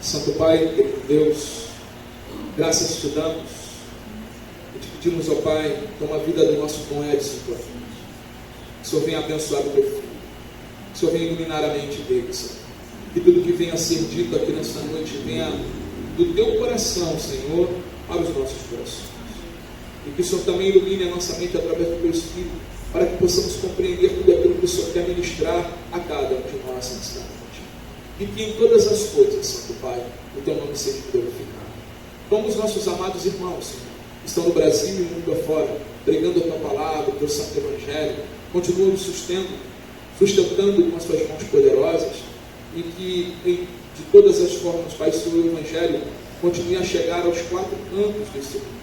Santo Pai, querido Deus, graças te damos e te pedimos, ó Pai, toma a vida do nosso irmão Edson, tua filha. Que o Senhor venha abençoar o teu filho, que o Senhor venha iluminar a mente dele, Senhor. Que tudo que venha a ser dito aqui nesta noite venha do teu coração, Senhor, para os nossos corações. E que o Senhor também ilumine a nossa mente através do teu Espírito, para que possamos compreender tudo aquilo que o Senhor quer ministrar a cada um de nós nesta noite. E que em todas as coisas, Santo Pai, o teu nome seja glorificado. Como os nossos amados irmãos, Senhor, estão no Brasil e no mundo afora, pregando a tua palavra, o teu santo evangelho, continuam nos sustentando com as tuas mãos poderosas, e que de todas as formas, Pai, o teu evangelho continue a chegar aos quatro cantos desse mundo.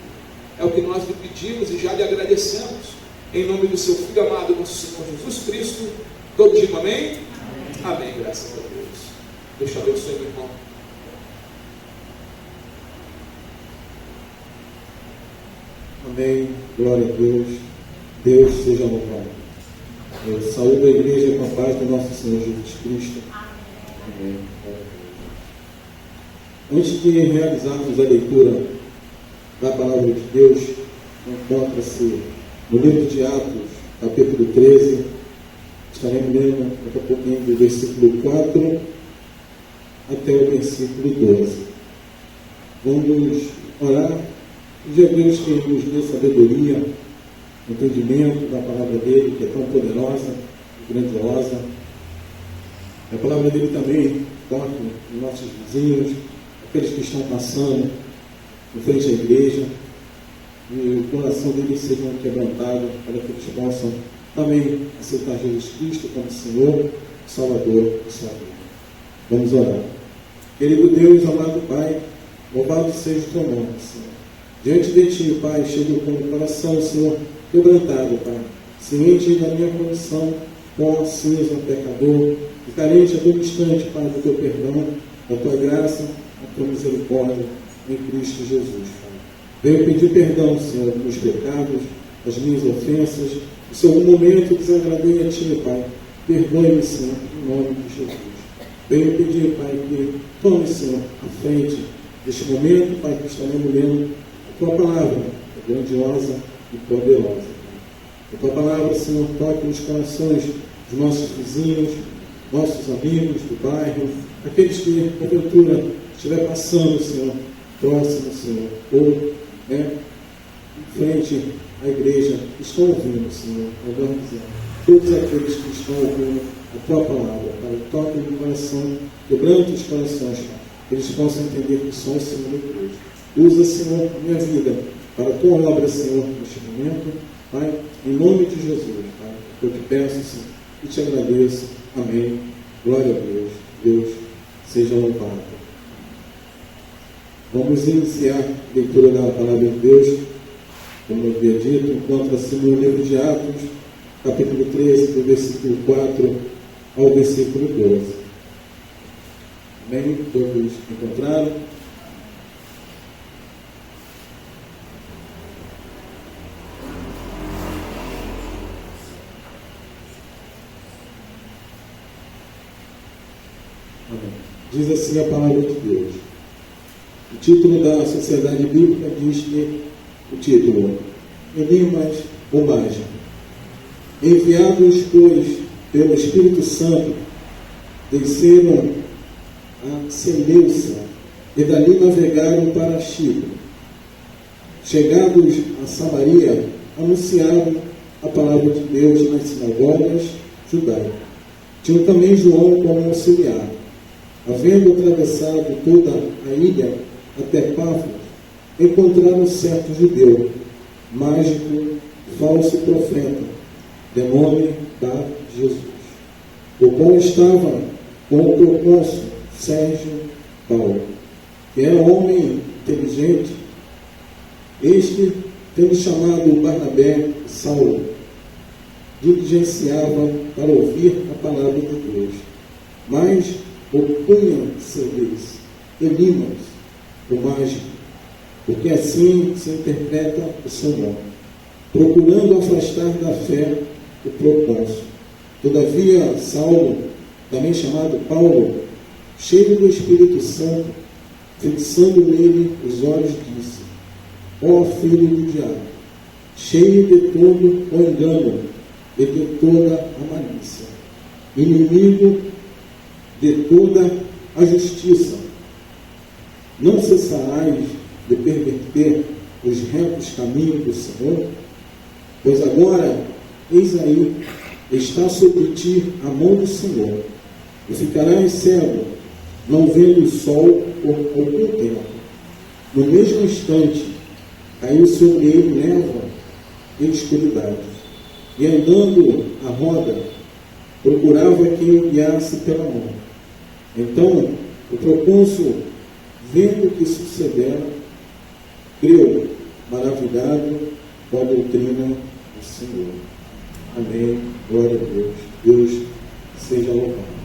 É o que nós lhe pedimos e já lhe agradecemos, em nome do seu Filho amado, nosso Senhor Jesus Cristo. Todos digam amém? Amém, graças a Deus. Deus te abençoe, meu irmão. Amém, glória a Deus. Deus seja louvado. Saúde a igreja com a paz do nosso Senhor Jesus Cristo. Amém. Antes de realizarmos a leitura da palavra de Deus, encontra-se no livro de Atos, capítulo 13. Estaremos lendo daqui a pouquinho do versículo 4 até o versículo 12. Vamos orar, pedir a Deus que nos dê sabedoria, entendimento da palavra dele, que é tão poderosa e grandiosa. A palavra dele também toque nos nossos vizinhos, aqueles que estão passando em frente à igreja, e o coração deles seja quebrantado, para que eles possam também aceitar Jesus Cristo como Senhor, Salvador e Salvador. Vamos orar. Querido Deus, amado Pai, louvado seja o teu nome, Senhor. Diante de ti, Pai, chego com o coração, Senhor, quebrantado, Pai, ciente da minha condição, com cinza, pecador, e carente a todo instante, Pai, do teu perdão, da tua graça, da tua misericórdia, em Cristo Jesus, Pai. Venho pedir perdão, Senhor, dos pecados, das minhas ofensas, e se algum momento desagradei a ti, Pai, perdoe-me, Senhor, em nome de Jesus. Venho pedir, Pai, que tome, Senhor, à frente deste momento, Pai, que estaremos lendo a tua palavra, grandiosa e poderosa. A tua palavra, Senhor, toque nos corações dos nossos vizinhos, nossos amigos do bairro, aqueles que, porventura, estiver passando, Senhor, próximo, Senhor, ou em frente à igreja, estão ouvindo, Senhor, todos aqueles que estão ouvindo a tua palavra, para o toque do coração, quebrando os corações, que eles possam entender que só o Senhor é Deus. Usa, Senhor, a minha vida para a tua obra, Senhor, neste momento, Pai, em nome de Jesus, Pai, eu te peço, Senhor, e te agradeço. Amém. Glória a Deus. Deus seja louvado. Vamos iniciar a leitura da palavra de Deus, como eu havia dito, encontra-se no livro de Atos, capítulo 13, do versículo 4 ao versículo 12. Amém? Todos encontraram? Amém. Diz assim a palavra de Deus. O título da Sociedade Bíblica diz que o título: Enigmas ou Mágica. Enviados, pois, pelo Espírito Santo, desceram a Seleucia e dali navegaram para Chipre. Chegados a Samaria, anunciaram a palavra de Deus nas sinagogas judaicas. Tinham também João como auxiliar. Havendo atravessado toda a ilha até Páfos, encontraram certo judeu, mágico, falso profeta, de nome Bar Jesus, o qual estava com o procônsul Sérgio Paulo, que era homem inteligente. Este, tendo chamado Barnabé e Saulo, diligenciava para ouvir a palavra de Deus, mas opunham-se-lhes Elimas, o mágico, porque assim se interpreta o seu nome, procurando afastar da fé o procônsul. Todavia, Saulo, também chamado Paulo, cheio do Espírito Santo, fixando nele os olhos, disse: ó filho do diabo, cheio de todo o engano e de toda a malícia, inimigo de toda a justiça, não cessarás de perverter os retos caminhos do Senhor? Pois agora, eis aí, está sobre ti a mão do Senhor, e ficarás cego, não vendo o sol por algum tempo. No mesmo instante, caiu sobre ele névoa e escuridade, e andando à roda, procurava quem o guiasse pela mão. Então, o procônsul, vendo o que sucedera, creu, maravilhado com a doutrina do Senhor. Amém. Glória a Deus. Deus seja louvado.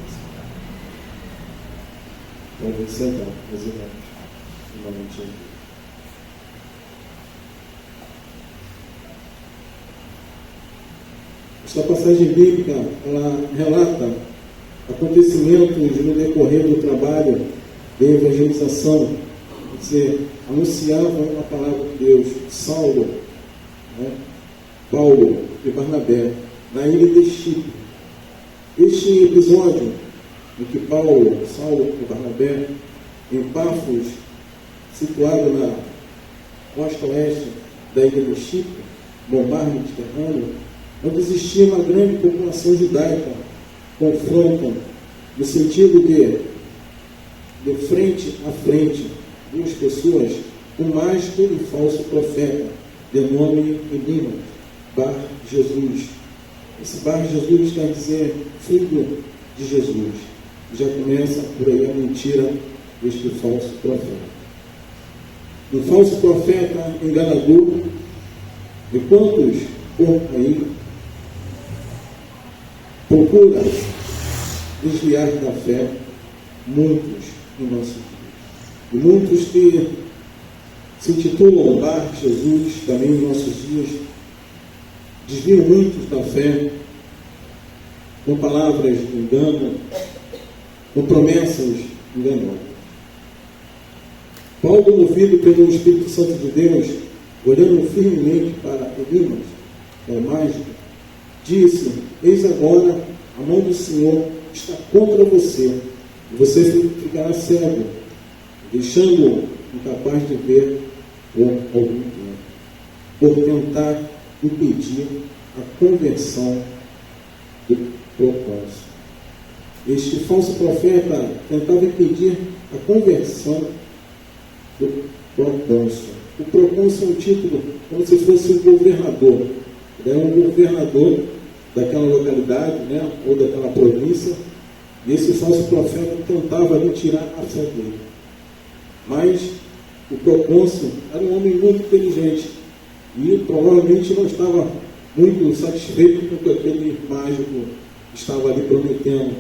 Vamos sentar, meus irmãos, em nome de Jesus. Esta passagem bíblica, ela relata acontecimentos no decorrer do trabalho de evangelização, quer dizer, anunciavam a palavra de Deus. Saulo, Paulo e Barnabé, na ilha de Chipre. Este episódio em que Saulo e Barnabé, em Pafos, situado na costa oeste da ilha de Chipre, no mar Mediterrâneo, onde existia uma grande população judaica, confrontam no sentido de frente a frente, duas pessoas, um mágico e falso profeta, de nome Elimas, Bar Jesus. Esse Bar Jesus quer dizer filho de Jesus. Já começa por aí a mentira deste falso profeta. Um falso profeta enganador, e quantos por aí procura desviar da fé? Muitos em nossos dias. E muitos que se intitulam Bar Jesus, também em nossos dias, desviam muitos da fé, com palavras de engano, com promessas enganosas. Paulo, movido pelo Espírito Santo de Deus, olhando firmemente para Elimas, o mágico, disse: eis agora, a mão do Senhor está contra você, e você ficará cego, deixando-o incapaz de ver por algum tempo, por tentar impedir a conversão do procônsul. Este falso profeta tentava impedir a conversão do procônsul. O procônsul é um título como se fosse um governador. Ele era um governador daquela localidade, ou daquela província, e esse falso profeta tentava ali tirar a fé dele. Mas o procônsul era um homem muito inteligente e provavelmente não estava muito satisfeito com o que aquele mágico estava ali prometendo.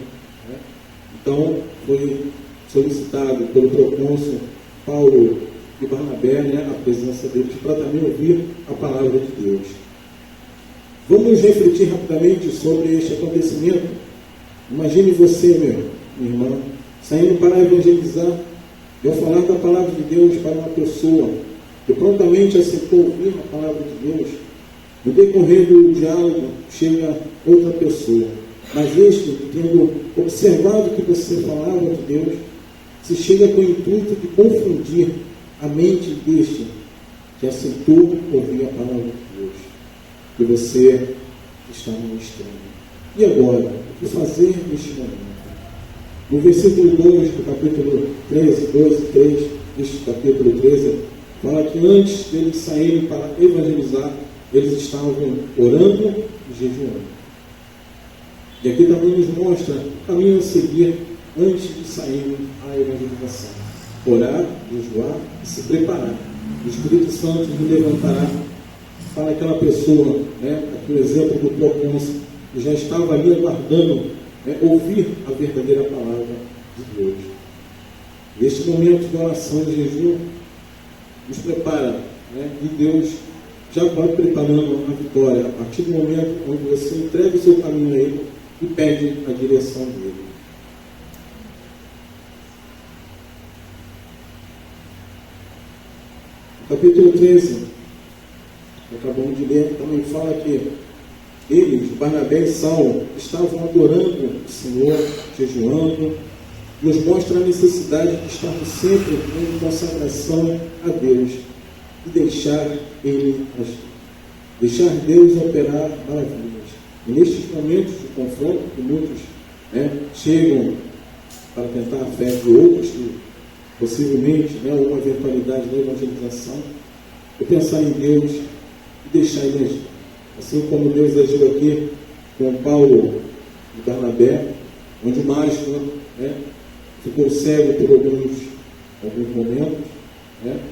Então foi solicitado pelo procônsul Paulo e Barnabé, a presença deles, para também ouvir a palavra de Deus. Vamos refletir rapidamente sobre este acontecimento. Imagine você, minha irmã, saindo para evangelizar e ao falar da palavra de Deus para uma pessoa que prontamente aceitou ouvir a palavra de Deus, no decorrer do diálogo chega outra pessoa, mas este, tendo observado que você falava de Deus, se chega com o intuito de confundir a mente deste que aceitou ouvir a palavra de Deus, que você está ministrando. E agora, o que fazer neste momento? No versículo 2 do capítulo 13, 12, 3, deste capítulo 13, fala que antes deles saírem para evangelizar, eles estavam orando e jejuando. E aqui também nos mostra o caminho a seguir antes de saírem à evangelização. Orar, jejuar e se preparar. O Espírito Santo nos levantará para aquela pessoa, aqui o exemplo do procônsul, que já estava ali aguardando ouvir a verdadeira palavra de Deus. Este momento de oração e jejum nos prepara, e Deus já vai preparando a vitória a partir do momento onde você entrega o seu caminho a Ele e pede a direção dele. capítulo 13, acabamos de ler, também fala que eles, Barnabé e Saulo, estavam adorando o Senhor, jejuando, nos mostra a necessidade de estarmos sempre em consagração a Deus e deixar Ele agir, deixar Deus operar maravilhas. E nestes momentos de confronto, que muitos chegam para tentar a fé de outros, que possivelmente uma eventualidade da evangelização, é pensar em Deus e deixar Ele agir. Assim como Deus agiu aqui com Paulo e Barnabé, onde o mágico ficou cego por alguns momentos,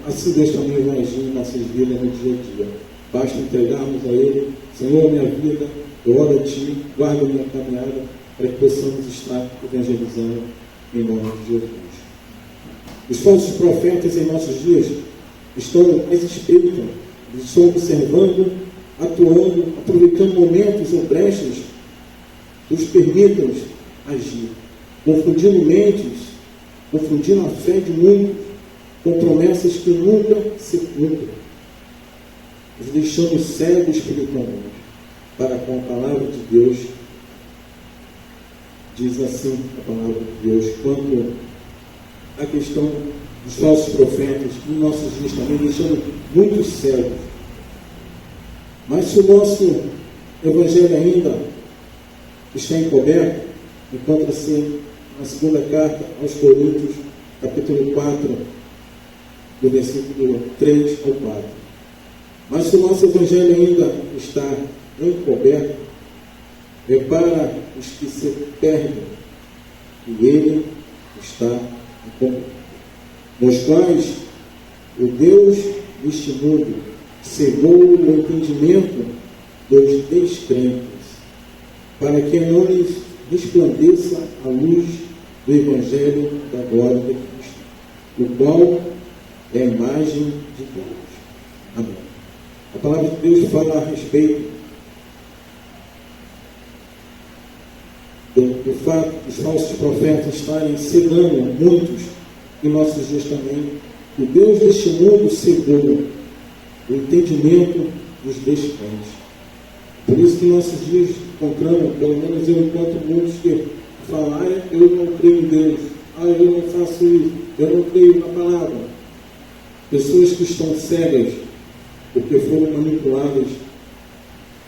assim Deus também vai agir em nossas vidas no dia a dia. Basta entregarmos a Ele: Senhor, minha vida, eu oro a Ti, guarda a minha caminhada, para que possamos estar evangelizando em nome de Jesus. Os falsos profetas em nossos dias estão à espreita, estão observando, atuando, aproveitando momentos ou brechas que os permitam agir, confundindo mentes, confundindo a fé de muitos com promessas que nunca se cumprem, os deixando cegos espiritualmente para com a palavra de Deus. Diz assim a palavra de Deus quanto à questão dos falsos profetas, que em nossos dias também deixando muitos cegos. Mas se o nosso evangelho ainda está encoberto, encontra-se na segunda carta aos Coríntios, capítulo 4, do versículo 3 ao 4. Mas se o nosso evangelho ainda está encoberto, é para os que se perdem, e ele está encoberto, nos quais o Deus deste mundo cegou o entendimento dos descrentes, para que não lhes resplandeça a luz do Evangelho da glória de Cristo, o qual é a imagem de Deus. Amém. A palavra de Deus fala a respeito do fato dos falsos profetas estarem cegando muitos em nossos dias também. O Deus deste mundo cegou o entendimento dos descrentes. Por isso que em nossos dias encontramos, pelo menos eu encontro muitos que falam: eu não creio em Deus, eu não faço isso, eu não creio na palavra. Pessoas que estão cegas porque foram manipuladas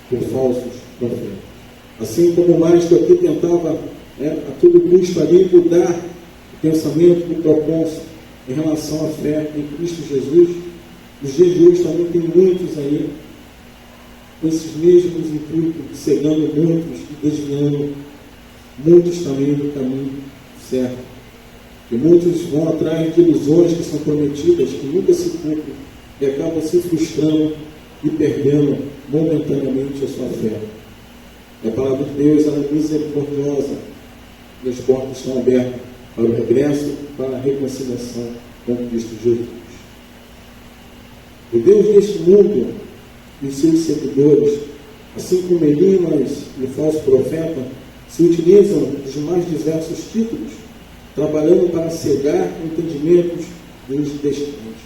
por falsos profetas. Assim como o mágico aqui tentava a todo custo ali mudar o pensamento do procônsul em relação à fé em Cristo Jesus, nos dias de hoje também tem muitos aí com esses mesmos intuitos, cegando muitos e desviando muitos também do caminho certo. E muitos vão atrás de ilusões que são prometidas, que nunca se cumprem, e acabam se frustrando e perdendo momentaneamente a sua fé. A palavra de Deus, ela é misericordiosa, e as portas estão abertas para o regresso, para a reconciliação com Cristo Jesus. O Deus deste mundo e os seus seguidores, assim como Elimas e o falso profeta, se utilizam dos mais diversos títulos, trabalhando para cegar entendimentos dos descrentes,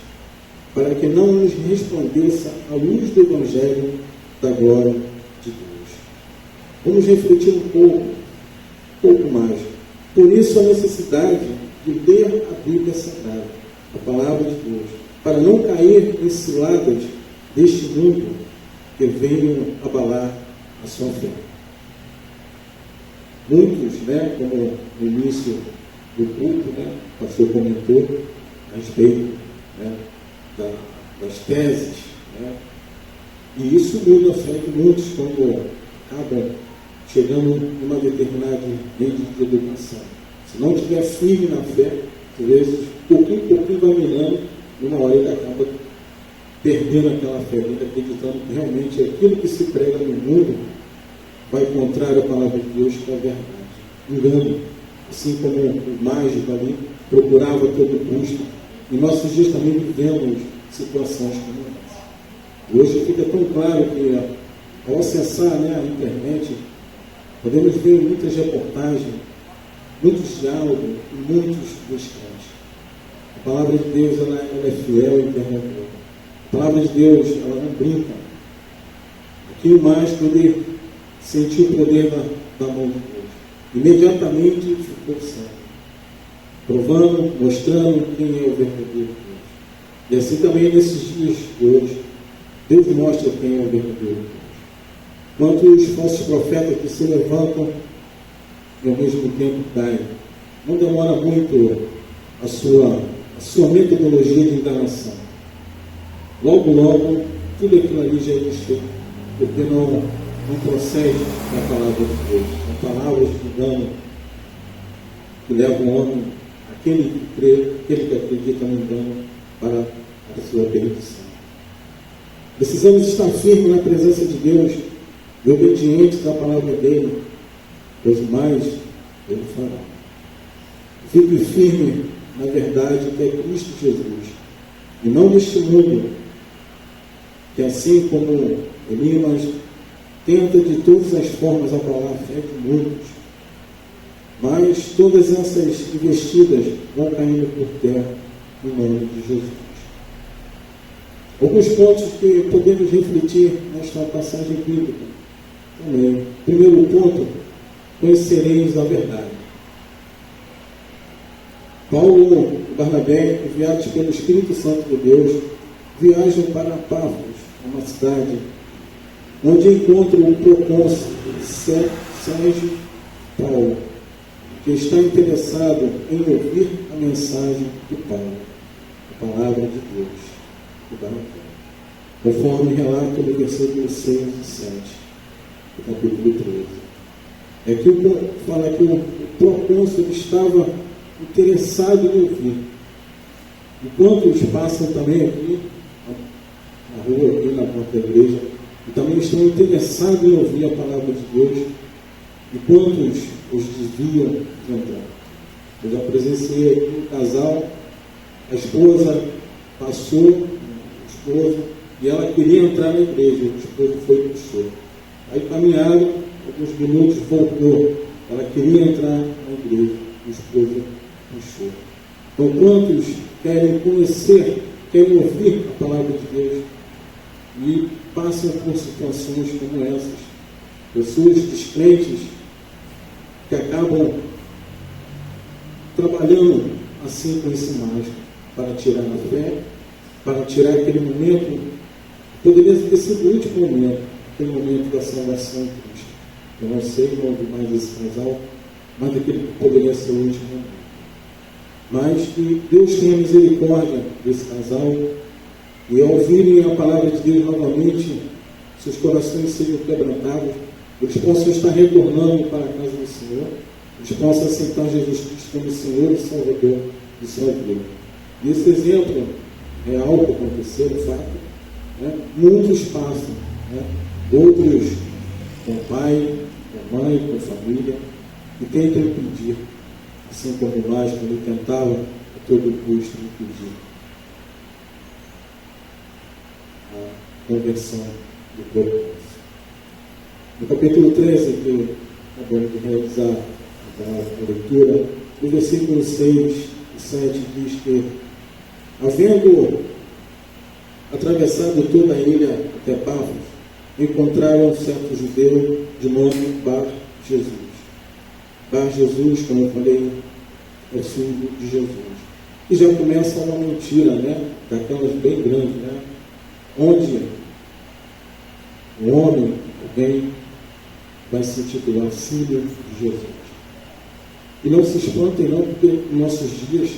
para que não nos resplandeça a luz do Evangelho da glória de Deus. Vamos refletir um pouco mais. Por isso a necessidade de ler a Bíblia Sagrada, a palavra de Deus, para não cair em ciladas deste mundo que venham abalar a sua fé. Muitos, como no início do culto, o pastor comentou a respeito das teses, e isso muda a fé de muitos quando acabam chegando em uma determinada rede de educação. Se não estiver firme na fé, às vezes, pouquinho vai minando, e uma hora ele acaba perdendo aquela fé, acreditando que realmente aquilo que se prega no mundo vai contrário à palavra de Deus, que é a verdade. Engano, assim como o mágico ali procurava a todo custo. Em nossos dias também vivemos situações como essa. Hoje fica tão claro que, ao acessar a internet, podemos ver muitas reportagens, muitos diálogos e muitos descansos. A palavra de Deus ela é fiel e verdadeira. A palavra de Deus, ela não brinca. Aqui o mais, quando ele sentiu o poder da mão de Deus, imediatamente ficou santo, provando, mostrando quem é o verdadeiro Deus. E assim também nesses dias de hoje, Deus mostra quem é o verdadeiro Deus. Quantos falsos profetas que se levantam e ao mesmo tempo caem. Não demora muito a sua metodologia de enganação. Logo, tudo aquilo ali já é desfeito, porque não procede da palavra de Deus. São palavras de engano que levam o homem, aquele que crê, aquele que acredita no engano, para a sua perdição. Precisamos estar firmes na presença de Deus e obedientes à palavra dele, pois mais ele fará. Fique firme na verdade que é Cristo Jesus, e não neste mundo, que assim como Elimas tenta de todas as formas abalar a fé de muitos, mas todas essas investidas vão caindo por terra no nome de Jesus. Alguns pontos que podemos refletir nesta passagem bíblica também. Primeiro ponto, conhecereis a verdade. Paulo e Barnabé, enviados pelo Espírito Santo de Deus, viajam para Pafos, uma cidade onde encontram o procônsul Sérgio Paulo, que está interessado em ouvir a mensagem de Paulo, a palavra de Deus, conforme relata no versículo 6 e 7, do capítulo 13. É que fala que o procônsul estava interessado em ouvir. Enquanto eles passam também aqui, na rua, aqui na porta da igreja, e também estão interessados em ouvir a palavra de Deus, e quantos os desviam de entrar. Eu já presenciei aqui um casal, a esposa passou, o esposo, e ela queria entrar na igreja, o esposo foi e puxou. Aí caminharam, alguns minutos, voltou, ela queria entrar na igreja, o esposo puxou. Então, quantos querem conhecer, querem ouvir a palavra de Deus e passam por situações como essas? Pessoas descrentes que acabam trabalhando assim com esse mágico para tirar a fé, para tirar aquele momento, poderia ter sido o último momento, aquele momento da salvação em Cristo. Eu não sei o nome mais desse casal, mas aquele poderia ser o último momento. Mas que Deus tenha misericórdia desse casal, e ao ouvirem a palavra de Deus novamente, seus corações sejam quebrantados, eles possam estar retornando para a casa do Senhor, eles possam aceitar Jesus Cristo como Senhor e Salvador de sua vida. E esse exemplo é algo que aconteceu, de fato, né? Muitos passam, né? Outros com pai, com mãe, com família, e tentam impedir, assim como nós, quando tentava a todo custo impedir a conversão do corpo. No capítulo 13, que acabamos de realizar a leitura, no versículo 6 e 7 diz que, havendo atravessado toda a ilha até Pafos, encontraram um certo judeu de nome Bar Jesus. Bar Jesus, como eu falei, é filho de Jesus. E já começa uma mentira, né? Daquelas bem grandes, né? Onde um homem, alguém, vai se intitular filho de Jesus. E não se espantem não, porque em nossos dias,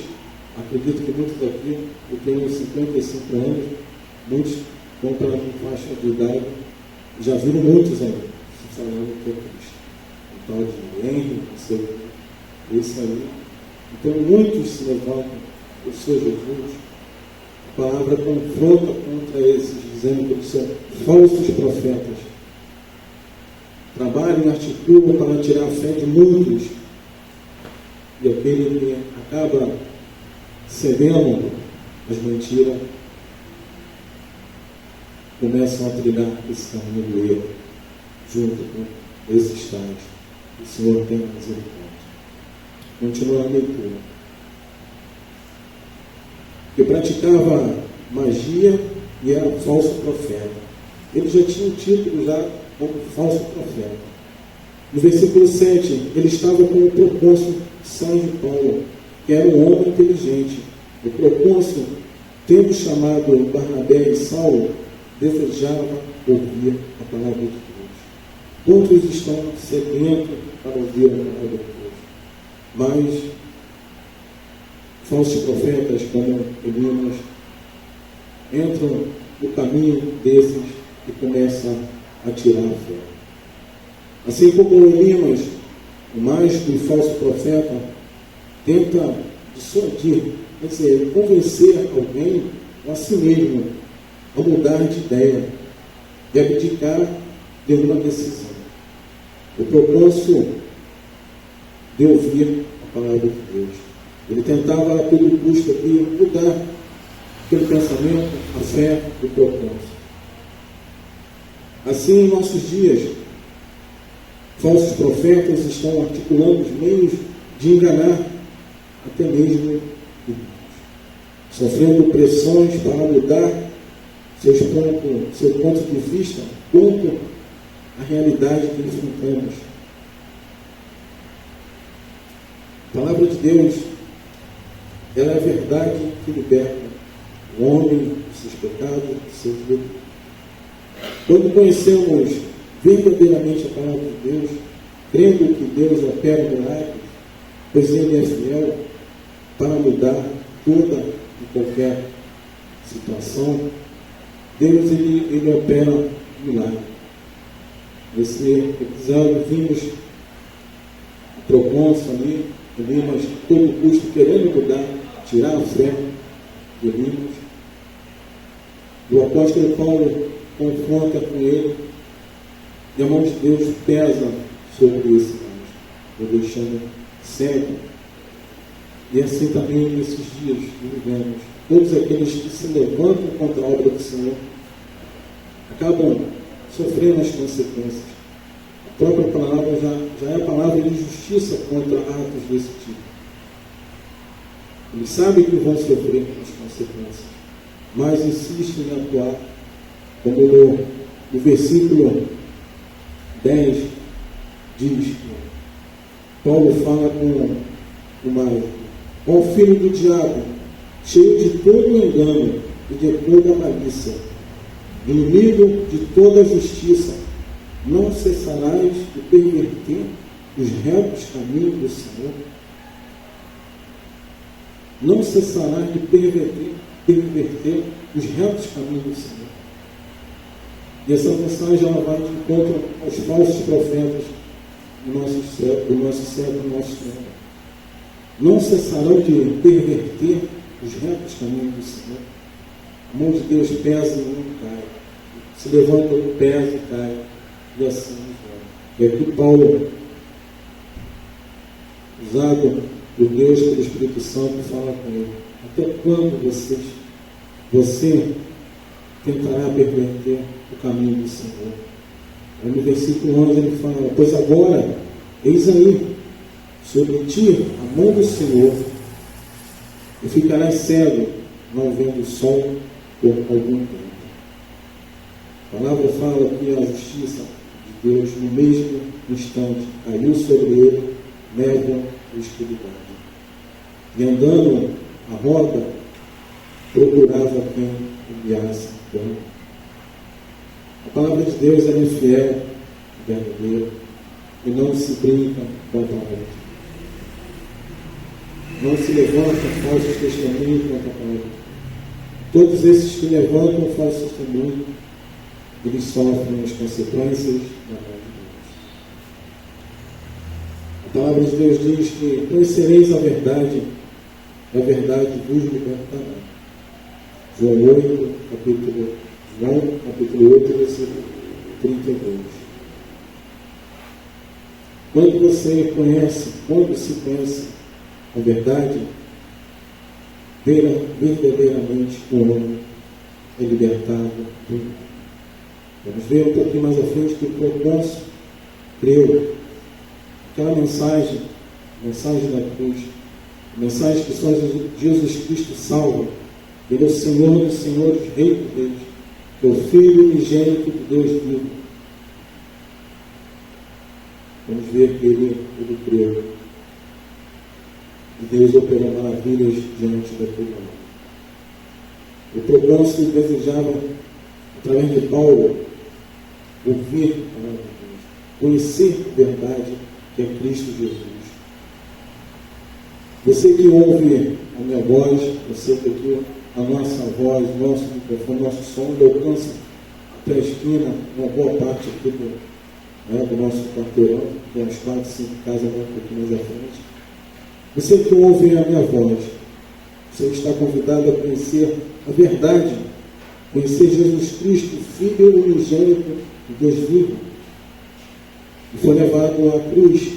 acredito que muitos aqui, eu tenho 55 anos, muitos vão para a faixa de idade, já viram muitos aí, se falando que é Cristo. O tal de Henry, não sei, esse aí. Então muitos se levantam, eu sou Jesus. A palavra confronta contra esses, dizendo que eles são falsos profetas. Trabalham e articulam para tirar a fé de muitos. E aquele que acaba cedendo às mentiras, começam a trilhar esse caminho do erro, junto com esses tais. O Senhor tem misericórdia. Continua a leitura. Que praticava magia e era falso profeta. Ele já tinha um título já como falso profeta. No versículo 7, ele estava com o propósito São de Paulo, que era um homem inteligente. O propósito, tendo chamado Barnabé e Saulo, desejava ouvir a palavra de Deus. Outros estão sedentos para ouvir a palavra de Deus, mas falsos profetas como Elimas entram no caminho desses e começam a tirar a fé. Assim como Elimas, o mais do falso profeta, tenta dissuadir, quer dizer, convencer alguém ou a si mesmo a mudar de ideia e abdicar de uma decisão. O propósito de ouvir a palavra de Deus. Ele tentava a todo custo aqui mudar aquele pensamento, a fé, o propósito. Assim, em nossos dias, falsos profetas estão articulando os meios de enganar até mesmo irmãos, sofrendo pressões para mudar seu ponto de vista quanto à realidade que enfrentamos. A palavra de Deus, ela é a verdade que liberta o homem dos seus pecados, dos seus delitos. Quando conhecemos verdadeiramente a palavra de Deus, crendo que Deus opera milagres, pois Ele é fiel para mudar toda e qualquer situação, Deus ele opera milagre. Nesse episódio vimos o propósito ali, mas todo custo querendo mudar, tirar a fé de Elimas. O apóstolo Paulo confronta com ele e a mão de Deus pesa sobre esse anjo, o deixando cego. E assim também nesses dias que vivemos, todos aqueles que se levantam contra a obra do Senhor acabam sofrendo as consequências. A própria palavra já é a palavra de justiça contra atos desse tipo. Eles sabem que vão sofrer as consequências, mas insistem em atuar, como no versículo 10 diz, Paulo fala com o marido: ó filho do diabo, cheio de todo o engano e de toda a malícia, inimigo de toda a justiça, não cessarás de perverter os retos caminhos do Senhor? Não cessarás de perverter os retos caminhos do Senhor. E essa mensagem ela vai de encontro aos falsos profetas do nosso século, do nosso tempo. Não cessarão de perverter os retos caminhos do Senhor. A mão de Deus pesa e não cai. Se levanta, pesa e cai. E assim vai. É que Paulo, usado por Deus, pelo Espírito Santo, fala com ele: até quando você tentará perverter o caminho do Senhor? Aí no versículo 11 ele fala: pois agora, eis aí, sobre ti a mão do Senhor, e ficarás cego, não vendo o sol por algum tempo. A palavra fala que a justiça de Deus, no mesmo instante, caiu sobre ele, névoa e escuridão. E andando a roda, procurava quem enviasse pão. A palavra de Deus é fiel, verdadeira, e não se brinca com a palavra de Deus. Não se levanta falsos testemunhos contra a palavra. Todos esses que levantam falsos testemunhos, eles sofrem as consequências da palavra de Deus. A palavra de Deus diz que conhecereis a verdade vos libertará. João 8, capítulo 8, versículo 32. Quando se conhece a verdade, verdadeiramente o homem é libertado do mal. Vamos ver um pouquinho mais à frente que o propósito creu. Aquela mensagem da cruz, a mensagem que só Jesus Cristo salva. Ele é o Senhor dos senhores, Rei dos reis. é o Filho unigênito de Deus vivo. Vamos ver que ele creu. E Deus operou maravilhas diante daquele homem. O propósito desejava, através de Paulo, ouvir a palavra de Deus, conhecer a verdade que é Cristo Jesus. Você que ouve a minha voz, você que aqui, a nossa voz, nosso microfone, nosso som, alcança até a esquina, uma boa parte aqui do nosso quarteirão, tem umas 4, 5 casas um pouquinho mais à frente. Você que ouve a minha voz, você está convidado a conhecer a verdade, conhecer Jesus Cristo, Filho unigênito de Deus vivo, e foi levado à cruz,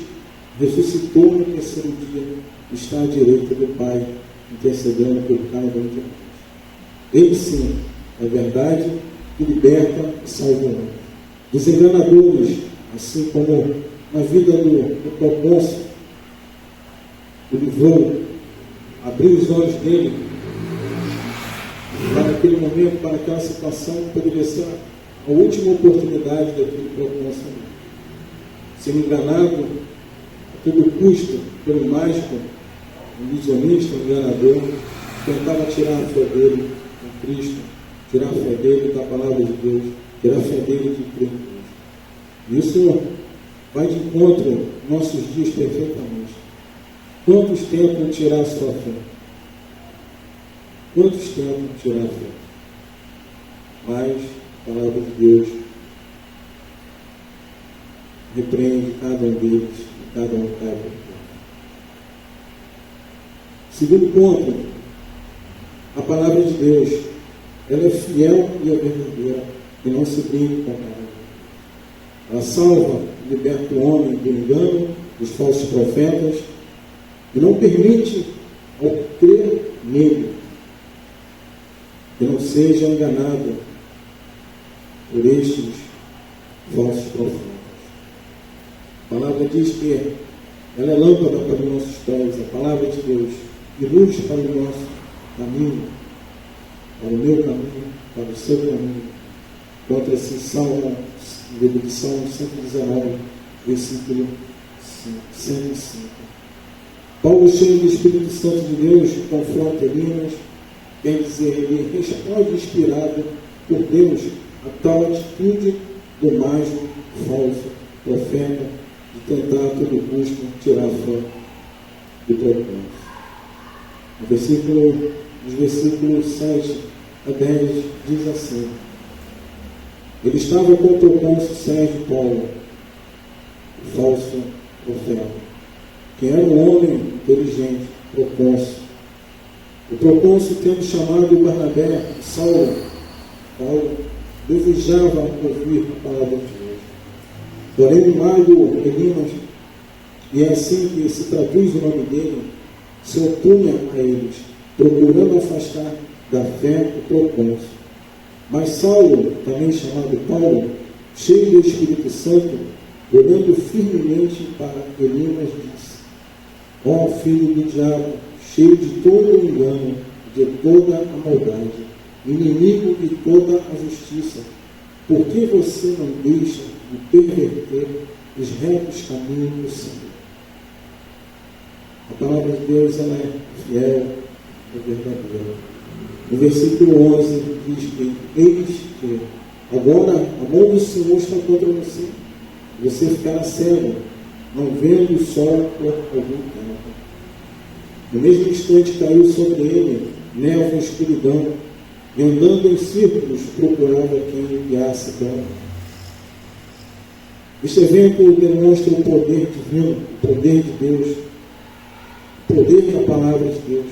ressuscitou no terceiro dia, está à direita do Pai, intercedendo por cada um de nós. Ele sim é verdade que liberta e salva o homem. Os enganadores, assim como na vida do Procôncio, ele livrou, abriu os olhos dele para aquele momento, para aquela situação, poderia ser a última oportunidade daquele Procôncio. Sendo enganado a todo custo pelo mágico, um ilusionista, um enganador, tentava tirar a fé dele em Cristo, tirar a fé dele da palavra de Deus, tirar a fé dele de crer em Deus. Isso vai de encontro aos nossos dias perfeitamente. Quantos tentam tirar a sua fé? Quantos tentam tirar a fé? Mas a palavra de Deus repreende cada um deles, e cada um cai por terra. Segundo ponto, a palavra de Deus, ela é fiel e é verdadeira, e não se brinca com a palavra. Ela salva, liberta o homem do engano, dos falsos profetas, e não permite ao crer nele que não seja enganado por estes falsos profetas. A palavra diz que ela é lâmpada para os nossos pés, a palavra de Deus, e luz para o nosso caminho, para o meu caminho, para o seu caminho. Contra esse Salmo, livro de Salmo 119, versículo 105. Paulo, cheio do Espírito Santo de Deus, confronta Elimas, quer dizer, ele responde inspirado por Deus a tal atitude do mágico falso profeta de tentar a todo custo tirar a fé do Procôncio. Nos versículos 7 a 10 diz assim: ele estava com o Procôncio Sérgio Paulo, o falso profeta, que era um homem inteligente, Procôncio. O Procôncio, tendo chamado Barnabé e Saulo, Paulo desejava ouvir a palavra de Deus. Porém, o mago Elimas, e é assim que se traduz o nome dele, se opunha a eles, procurando afastar da fé o Procôncio. Mas Saulo, também chamado Paulo, cheio do Espírito Santo, olhando firmemente para Elimas, disse: ó filho do diabo, cheio de todo o engano, de toda a maldade, inimigo de toda a justiça, por que você não deixa de perverter os retos caminhos do Senhor? A palavra de Deus, ela é fiel, é verdadeira. No versículo 11 diz que: eis que agora a mão do Senhor está contra você, você ficará cego, não vendo o sol por algum tempo. No mesmo instante caiu sobre ele névoa e escuridão, e andando em círculos procurava quem enviasse dano. Este evento demonstra o poder divino, o poder de Deus, o poder da palavra de Deus,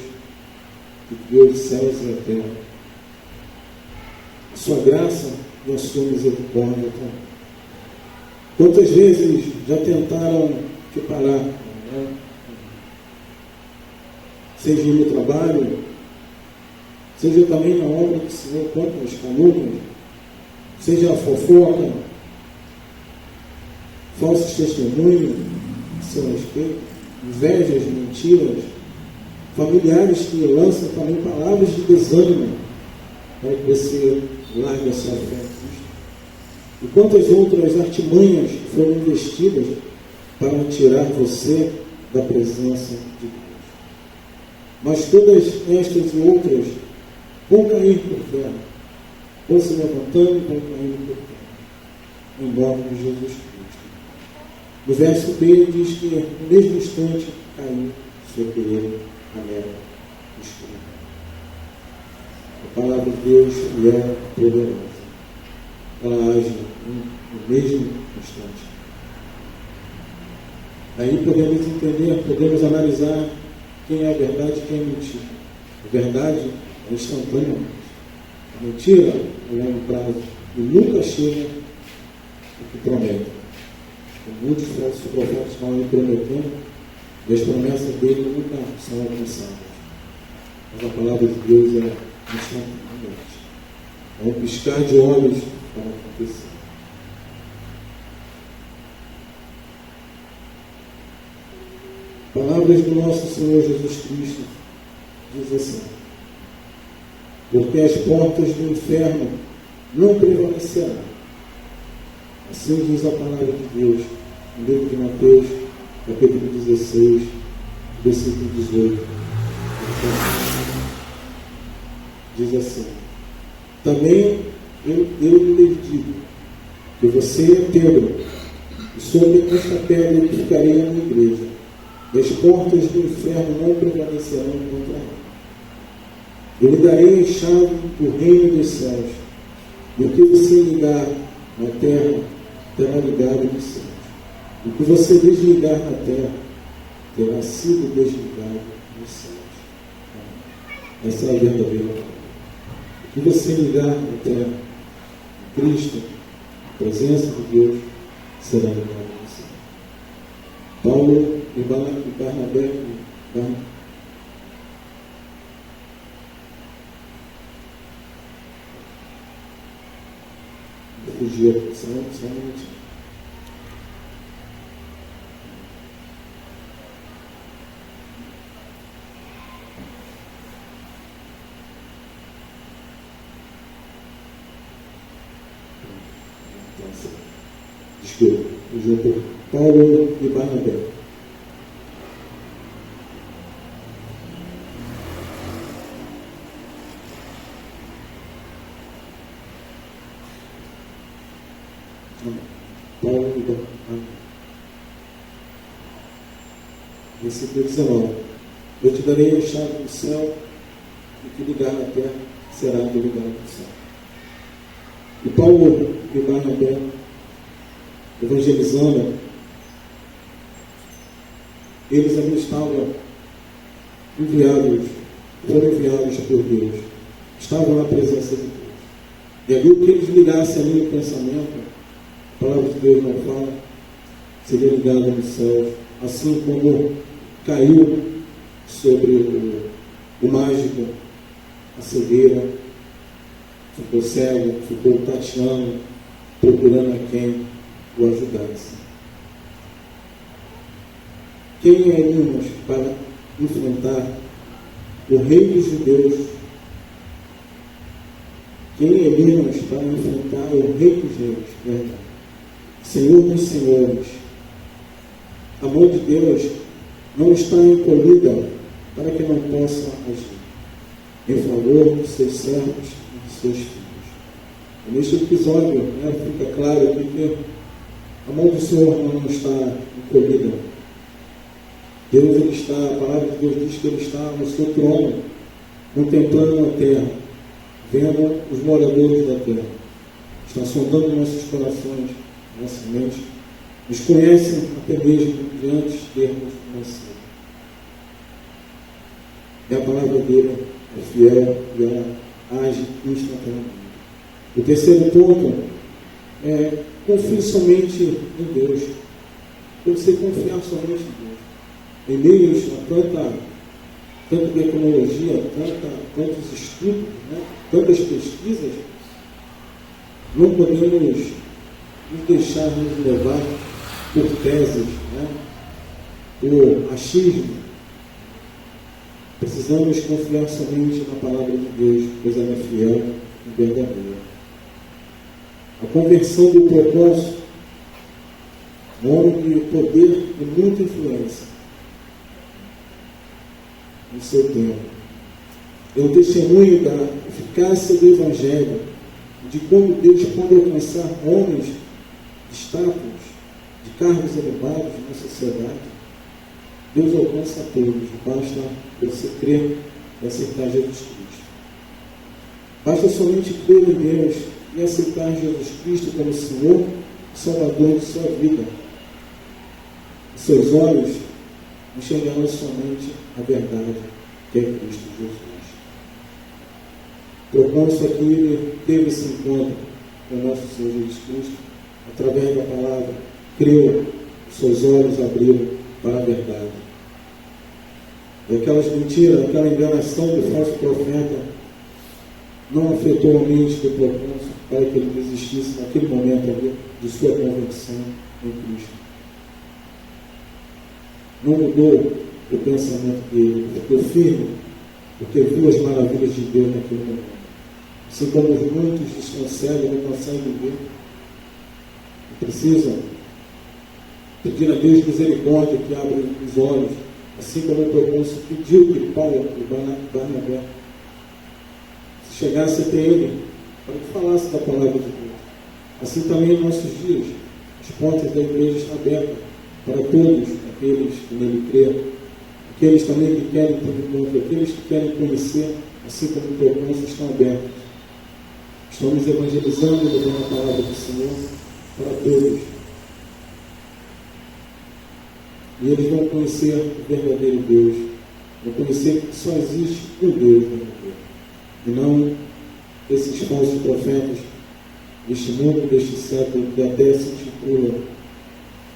que criou os céus e a terra. A sua graça e a sua misericórdia. Quantas vezes já tentaram te parar, né? Seja no trabalho, seja também na obra do Senhor, contra os calúnios, seja a fofoca, falsos testemunhos a seu respeito, invejas, mentiras, familiares que lançam também palavras de desânimo para que você largue a sua fé em Cristo. E quantas outras artimanhas foram investidas para tirar você da presença de Deus. Mas todas estas e outras vão cair por terra, vão se levantando e vão caindo por terra, em nome de Jesus Cristo. No verso B diz que no mesmo instante caiu sobre ele a neve escura. A palavra de Deus é poderosa. Ela age no mesmo instante. Aí podemos entender, podemos analisar quem é a verdade e quem é a mentira. A verdade é instantânea. A mentira é a longo prazo e nunca chega o que promete. Muitos falsos profetas falam em prometendo e as promessas dele nunca são alcançadas. Mas a palavra de Deus é instantaneamente. É um piscar de olhos para acontecer. Palavras do nosso Senhor Jesus Cristo diz assim: porque as portas do inferno não prevalecerão. Assim diz a palavra de Deus no livro de Mateus, capítulo 16, versículo 18. Diz assim: também eu lhe digo que você é Pedro, e sobre esta pedra edificarei a minha igreja, e as portas do inferno não prevalecerão contra ela. Eu lhe darei a chave do reino dos céus, e o que você ligar na terra terá ligado nos céus, e o que você desligar na terra terá sido desligado nos céus. Essa é a verdadeira palavra. O que você ligar na terra, em Cristo, a presença de Deus, será ligado nos céus. Paulo e Barnabé fugiu só um minutinho. Desculpa, junto Paulo e Barnabé. Paulo e Barnabé. Versículo 19: eu te darei a chave do céu, e o que ligar na terra será ligado no céu. E Paulo e Barnabé, evangelizando, eles ali estavam foram enviados por Deus, estavam na presença de Deus. E ali o que eles ligassem ali no pensamento, a palavra de Deus não fala, seria ligado nos céus, assim como caiu sobre o mágico, a cegueira, ficou cego, ficou tateando, procurando a quem o ajudasse. Quem é Elimas para enfrentar o rei dos judeus? Quem é Elimas para enfrentar o rei dos reis? Senhor dos senhores. A mão de Deus não está encolhida para que não possa agir em favor dos seus servos e dos seus filhos. E neste episódio, fica claro que a mão do Senhor não está encolhida. Deus, ele está, a palavra de Deus diz que ele está no seu trono, contemplando a terra, vendo os moradores da terra. Está sondando nossos corações, nossa mente. Nos conhece até mesmo de antes de termos nascido. E a palavra dele é fiel e ela age instantaneamente. O terceiro ponto é: confie somente em Deus. Você confiar somente em Deus. Em meio a tanta tecnologia, tantos estudos, tantas pesquisas, não podemos nos deixar nos levar por teses, por achismo. Precisamos confiar somente na palavra de Deus, pois ela é fiel e verdadeira. A conversão do procônsul, um homem de poder e muita influência no seu tempo. É um testemunho da eficácia do Evangelho, de como Deus pode alcançar homens de status, de cargos elevados na sociedade. Deus alcança a todos, basta você crer e aceitar Jesus Cristo. Basta somente crer em Deus e aceitar Jesus Cristo como Senhor e Salvador de sua vida. Seus olhos enxergarão somente a verdade, que é Cristo Jesus. Propõe-se aqui, ele teve esse encontro com o nosso Senhor Jesus Cristo, através da palavra, creu, seus olhos abriram para a verdade. E aquelas mentiras, aquela enganação do falso profeta não afetou a mente do propôncio para que ele desistisse naquele momento ali de sua conversão em Cristo. Não mudou o pensamento dele, ficou firme, porque viu as maravilhas de Deus naquele momento. Assim como muitos desconseguem, não conseguem ver, precisam pedir a Deus misericórdia que abra os olhos, assim como o propôncio pediu que Paulo e Barnabé se chegasse até ele para que falasse da palavra de Deus. Assim também em nossos dias, as portas da igreja estão abertas para todos aqueles que nele creem, aqueles também que querem ter encontro, aqueles que querem conhecer, assim como o propôncio, estão abertos. Estamos evangelizando, levando a palavra do Senhor para todos. E eles vão conhecer o verdadeiro Deus, vão conhecer que só existe um Deus verdadeiro, e não esses falsos profetas deste mundo, deste século, que até se intitulam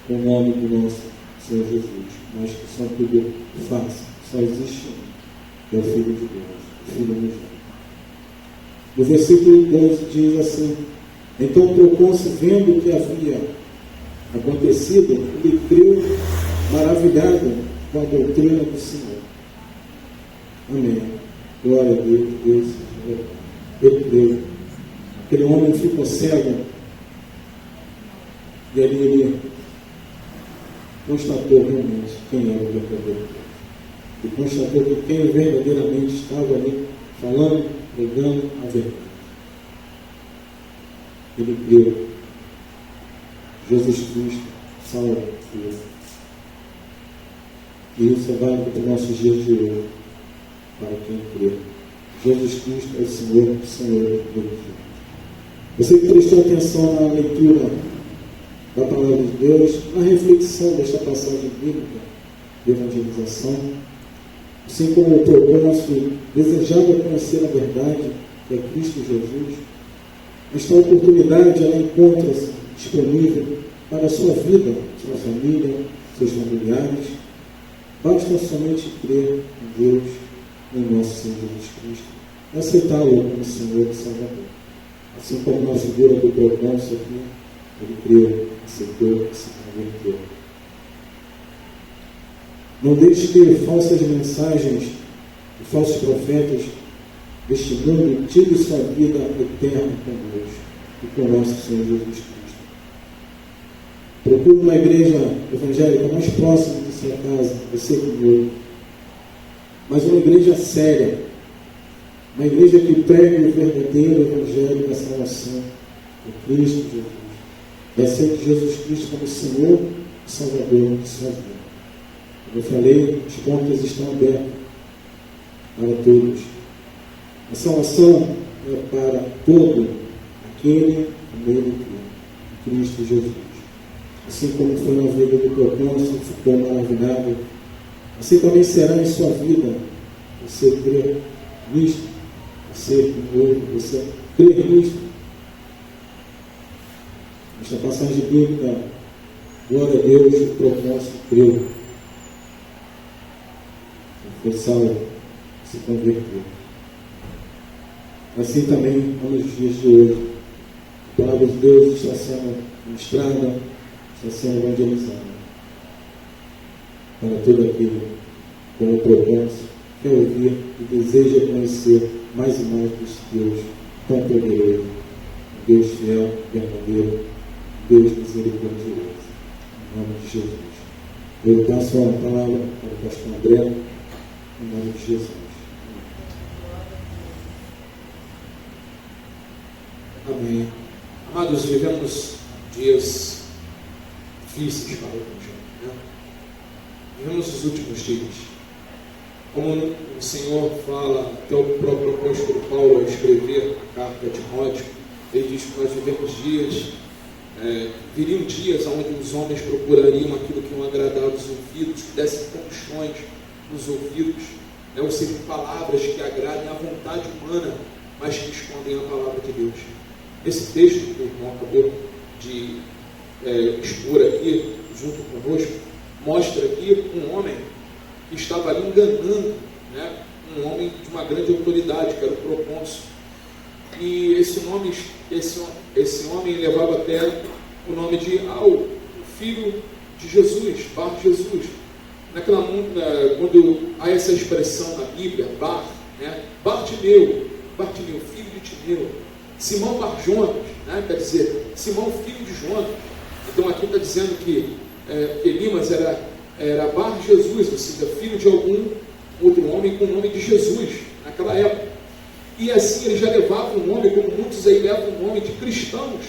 com o nome do nosso Senhor Jesus, mas que são tudo falso. Só existe um, que é o Filho de Deus, o Filho unigênito. No versículo 12 diz assim: então procônsul, vendo o que havia acontecido, ele creu, maravilhado com a doutrina do Senhor. Amém. Glória a Deus, Deus. Ele creu. Aquele homem ficou cego, e ali ele constatou realmente quem era o verdadeiro Deus. E constatou que quem verdadeiramente estava ali falando, pregando a verdade. Ele creu. Jesus Cristo salva ele. E isso é válido para os nossos dias de hoje, para quem crê. Jesus Cristo é o Senhor, Senhor de Deus. Você que prestou atenção na leitura da palavra de Deus, na reflexão desta passagem bíblica de evangelização, assim como o propósito desejava conhecer a verdade, que é Cristo Jesus, esta oportunidade ela encontra-se disponível para a sua vida, sua família, seus familiares. Basta somente crer em Deus, em nosso Senhor Jesus Cristo, e aceitá-lo como Senhor e Salvador. Assim como na figura do propósito aqui, ele creu, aceitou e se converteu. Não deixe que falsas mensagens de falsos profetas deste mundo tire sua vida eterna com Deus e com nosso Senhor Jesus Cristo. Procure uma igreja evangélica mais próxima de sua casa, você comigo, mas uma igreja séria, uma igreja que pregue o verdadeiro evangelho da salvação de Cristo Jesus, e aceite Jesus Cristo como Senhor e Salvador de sua vida. Como eu falei, as portas estão abertas para todos. A salvação é para todo aquele que nele crê, Cristo Jesus. Assim como foi na vida do propôncio, ficou maravilhado, assim também será em sua vida. Você crê nisto, você crê nisto. Esta passagem bíblica, glória a Deus, o propósito creu. Foi salvo, se converteu. Assim também, nos dias de hoje, a palavra de Deus está sendo ministrada, está sendo evangelizada para todo aquele com o propósito, quer ouvir e deseja conhecer mais e mais desse Deus tão poderoso, Deus fiel, verdadeiro, Deus misericordioso. Em nome de Jesus. Eu passo a palavra para o pastor André, em nome de Jesus. Amém. Amados, vivemos dias difíceis para o Evangelho, né? Vivemos os últimos dias. Como o Senhor fala, até o próprio apóstolo Paulo, ao escrever a carta a Timóteo, ele diz que nós vivemos dias, viriam dias onde os homens procurariam aquilo que iam agradar aos ouvidos, que dessem canções nos ouvidos, né? Ou sejam palavras que agradem à vontade humana, mas que escondem a palavra de Deus. Esse texto que o irmão acabou de expor aqui, junto conosco, mostra aqui um homem que estava ali enganando, né? Um homem de uma grande autoridade, que era o procônsul. E esse homem levava até o nome de o filho de Jesus, Bar Jesus. Quando há essa expressão na Bíblia, Bar, né? Bartimeu, filho de Timeu. Simão Bar Jonas, né? Quer dizer, Simão, filho de Jonas. Então aqui está dizendo que Elimas era Bar Jesus, ou seja, filho de algum outro homem com o nome de Jesus, naquela época. E assim ele já levava um nome, como muitos aí levam um nome de cristãos,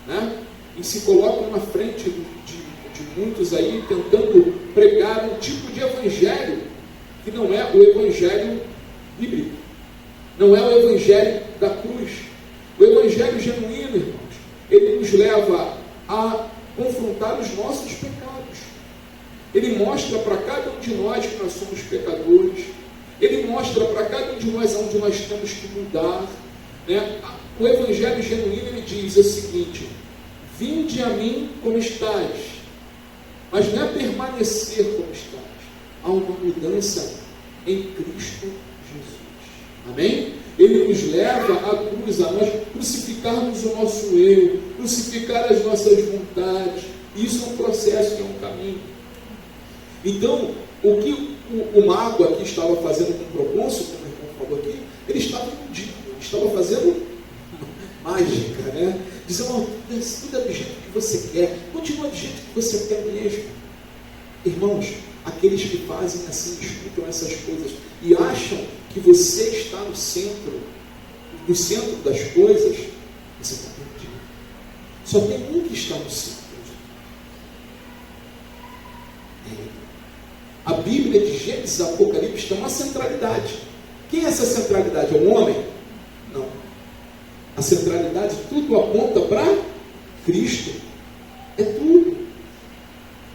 né? E se colocam na frente de muitos aí, tentando pregar um tipo de evangelho, que não é o evangelho bíblico, não é o evangelho da cruz. O evangelho genuíno, irmãos, ele nos leva a confrontar os nossos pecados. Ele mostra para cada um de nós que nós somos pecadores. Ele mostra para cada um de nós onde nós temos que mudar, né? O evangelho genuíno, ele diz o seguinte: vinde a mim como estás, mas não é permanecer como estás. Há uma mudança em Cristo Jesus. Amém? Ele nos leva à cruz, a nós crucificarmos o nosso eu, crucificar as nossas vontades. Isso é um processo, é um caminho. Então, o que o mago aqui estava fazendo com o procônsul, como o irmão falou aqui, ele estava iludido, ele estava fazendo mágica, né? Dizendo, tudo é do jeito que você quer, continua do jeito que você quer mesmo. Irmãos, aqueles que fazem assim, escutam essas coisas e acham que você está no centro das coisas, você está perdido. Só tem um que está no centro. A Bíblia de Gênesis e Apocalipse tem uma centralidade. Quem é essa centralidade? É um homem? Não. A centralidade, tudo aponta para Cristo. É tudo.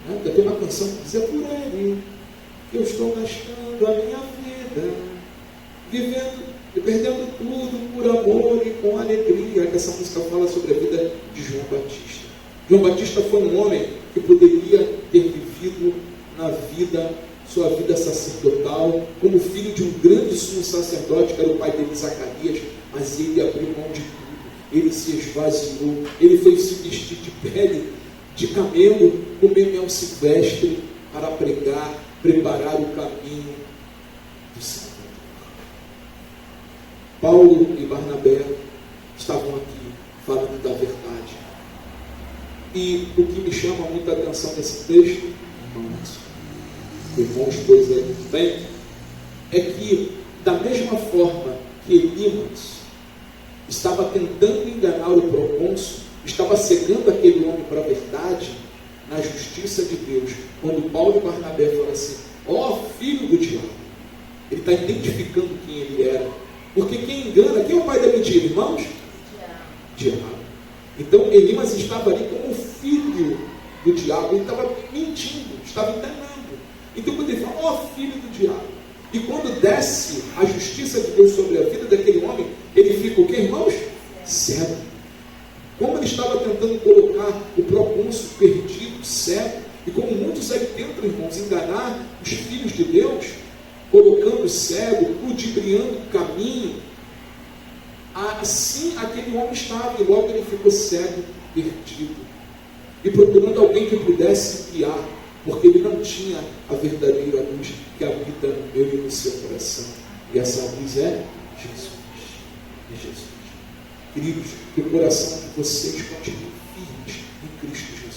Né? Tem uma canção que diz: é por Ele que eu estou gastando a minha vida, vivendo e perdendo tudo por amor e com alegria. Que essa música fala sobre a vida de João Batista. João Batista foi um homem que poderia ter vivido sua vida sacerdotal, como filho de um grande sumo sacerdote, que era o pai dele, Zacarias, mas ele abriu mão de tudo, ele se esvaziou, ele foi se vestir de pele de camelo, comer mel silvestre, para preparar o caminho do Salvador. Paulo e Barnabé estavam aqui falando da verdade. E o que me chama muita atenção nesse texto, irmãos dois aí bem, é que da mesma forma que Elimas estava tentando enganar o procônsul, estava cegando aquele homem para a verdade, na justiça de Deus, quando Paulo e Barnabé falam assim: ó filho do diabo, ele está identificando quem ele era, porque quem engana, quem é o pai da mentira, irmãos? Diabo. Então Elimas estava ali como filho do diabo, ele estava mentindo, estava enganando. Então quando ele fala, ó filho do diabo, e quando desce a justiça de Deus sobre a vida daquele homem, ele fica o que, irmãos? Cego. Como ele estava tentando colocar o procônsul perdido, cego, e como muitos aí tentam, irmãos, enganar os filhos de Deus, colocando cego, ludibriando o caminho, assim aquele homem estava, e logo ele ficou cego, perdido, e procurando alguém que pudesse guiar, porque ele não tinha a verdadeira luz que habita no meu e no seu coração. E essa luz é Jesus. É Jesus. Queridos, que o coração de vocês continue firmes em Cristo Jesus.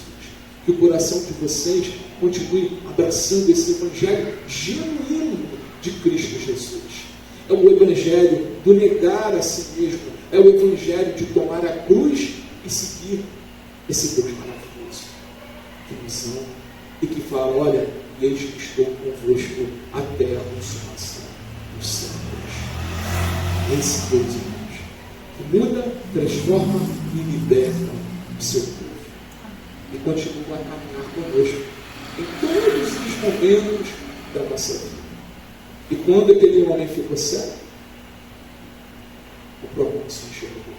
Que o coração de vocês continue abraçando esse evangelho genuíno de Cristo Jesus. É o evangelho do negar a si mesmo. É o evangelho de tomar a cruz e seguir esse Deus maravilhoso, que nos ama e que fala: olha, eis que estou convosco até a consumação dos séculos. Esse Deus, irmãos, que muda, transforma e liberta o seu povo. E continua a caminhar conosco em todos os momentos da nossa vida. E quando aquele homem ficou cego, o Procônsul enxergou.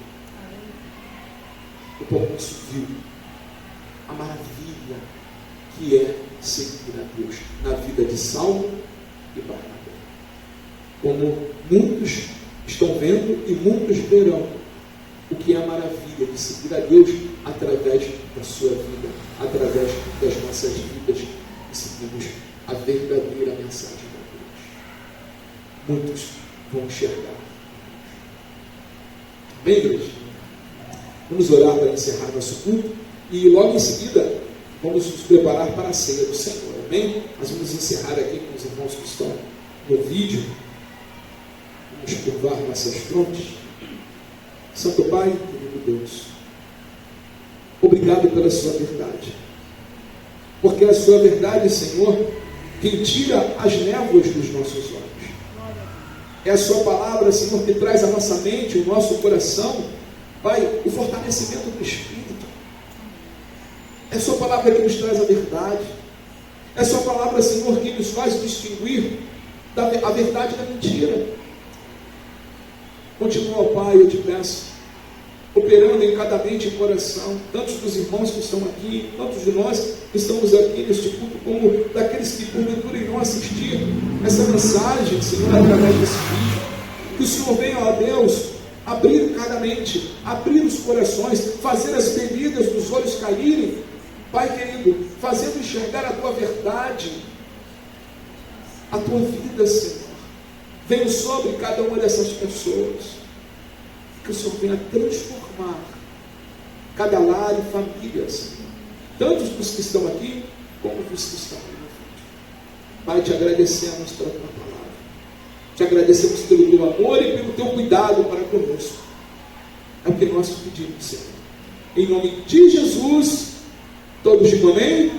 O Procônsul viu a maravilha que é seguir a Deus na vida de Saulo e Barnabé. Como muitos estão vendo e muitos verão o que é a maravilha de seguir a Deus através da sua vida, através das nossas vidas, e seguimos a verdadeira mensagem de Deus. Muitos vão enxergar. Bem, igreja, vamos orar para encerrar nosso culto e logo em seguida vamos nos preparar para a ceia do Senhor. Amém? Nós vamos encerrar aqui com os irmãos que estão no vídeo. Vamos curvar nossas frontes. Santo Pai, querido Deus, obrigado pela sua verdade. Porque a sua verdade, Senhor, quem tira as névoas dos nossos olhos. É a sua palavra, Senhor, que traz à nossa mente, o nosso coração, Pai, o fortalecimento do Espírito. É a sua palavra que nos traz a verdade. É a sua palavra, Senhor, que nos faz distinguir a verdade da mentira. Continua, Pai, eu te peço, operando em cada mente e coração, tantos dos irmãos que estão aqui, tantos de nós que estamos aqui neste culto, como daqueles que porventura irão assistir essa mensagem, Senhor, através desse vídeo. Que o Senhor venha, ó Deus, abrir cada mente, abrir os corações, fazer as feridas dos olhos caírem, Pai querido, fazendo enxergar a tua verdade, a tua vida, Senhor. Venha sobre cada uma dessas pessoas. Que o Senhor venha transformar cada lar e família, Senhor. Tanto dos que estão aqui, como dos que estão aí no vídeo. Pai, te agradecemos pela tua palavra. Te agradecemos pelo teu amor e pelo teu cuidado para conosco. É o que nós te pedimos, Senhor. Em nome de Jesus, todos digam amém?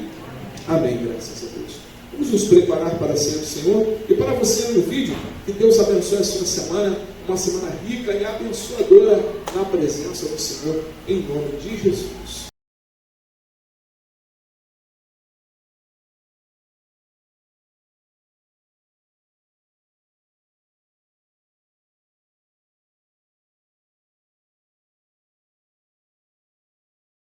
Amém, graças a Deus. Vamos nos preparar para a ceia do Senhor. E para você no vídeo, que Deus abençoe a sua semana, uma semana rica e abençoadora na presença do Senhor, em nome de Jesus.